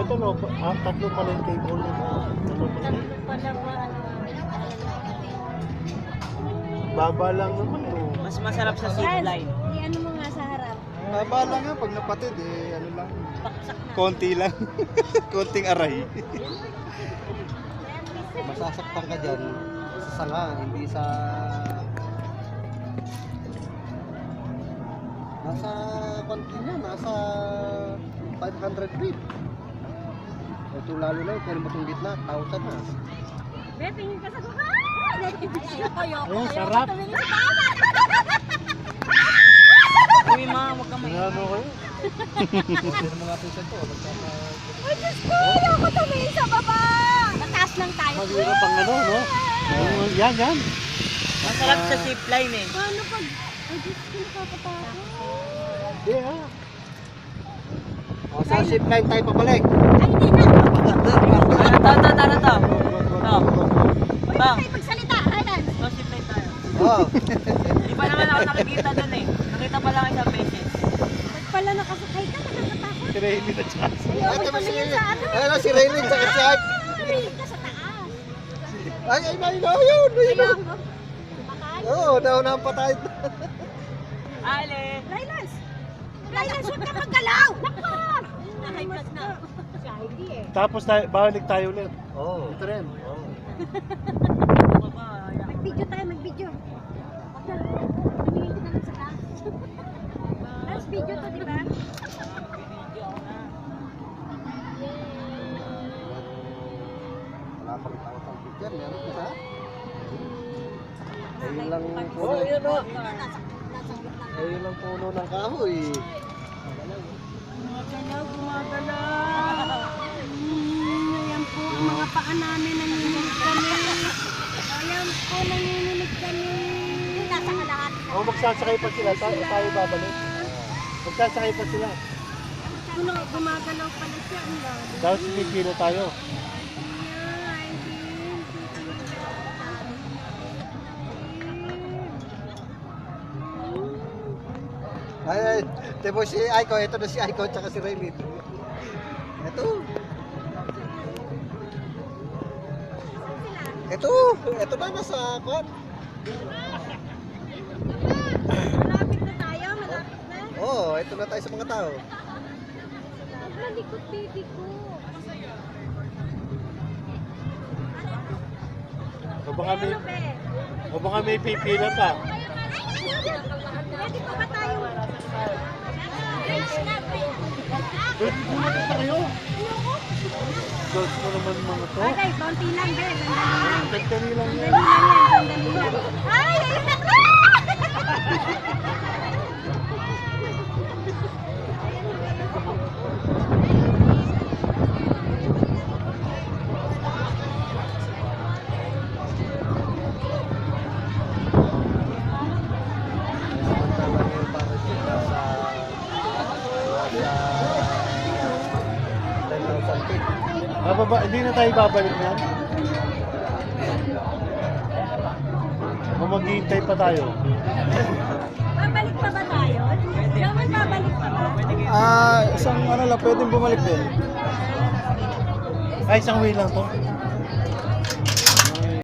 ito, no? Tatlo pala yung cable nito. Tatlo pala ba? Baba lang naman, no? Mas masarap sa zipline. I-ano mo nga sa harap. Baba lang nga, pag napatid eh, ano lang. Paksak na. Konti lang. Konting aray. Masasaktan ka dyan sa sanga, hindi sa... Nasa konti na, nasa 500 feet. Ito lalo na, kaya mo itong gitna, 1,000 na. Be, tingin ka sa kuka! Ayoko. Ayun, sarap. Tumingin sa taas. Uy, ma, huwag kang Sinama ko yun. Hindi naman natin sa ito. Ay, Diyos ko! Ayoko tumingin sa baba! Mataas lang tayo. Maghirap ang ano, no? Yan, yan. Masarap sa zipline eh. Paano pag... Ay, Diyos ko, nakakatakot. Hindi, ha? O, sa zipline tayo pabalik. Ay, hindi na! Ano to? Huwag na tayo magsalita, Alan. No, zipline tayo. Oh. Hindi pa naman ako nakikita dun eh. Nakita pa lang isang beses. Pag pala nakasakay ka, nakakatakot. Si Raymond at saka si... Ayoko tumingin sa ano. Ayun na, si Raymond sa kasyak. Tumingin ka sa taas. Ay, yun, ayun. Ayoko. Bakal. Oo, naunahan pa tayo. Ale! Rylas! Rylas, huwag ka maggalaw! Nakap! Nakaiblat na. Si Heidi eh. Tapos balik tayo ulit. Oo. Ito rin. Mag-video tayo, mag-video. Huwag na. Tumingin ka na lang sa taas. Last video to, di ba? Wala pang tao pang picture, meron ka ha? Ayun lang Oh, yan, no? Ayun lang puno ng kahoy. Gumagalaw. Ayan po, mga paa namin nanginginig kami. Ayan po, nanginginig kami. Nasa ka lahat. O, magsasakay pa sila. Tayo babalik. Magsasakay pa sila. Gumagalaw pala siya. Ang lalo. Tapos pipila tayo. Ay, tipo si Aiko, ito na si Aiko tsaka si Raymond. Ito na nasa kwan. Malapit na tayo, malapit na. Oo, ito na tayo sa mga tao. Huwag malikot, baby ko. O baka may pipila pa. Ready pa ba tayo? Bumakas na kayo. Girls mo naman mga to. Ay, konti lang, Ben. Sandali lang yan. Sandali lang. Ay, ayun na! Samantala ngayon para sila sa 10,000 feet. Hindi na tayo babalik yan. O maghihintay pa tayo. Babalik pa ba tayo? Gawin babalik pa ba? Isang ano lang, pwedeng bumalik din. Ay, isang way lang to.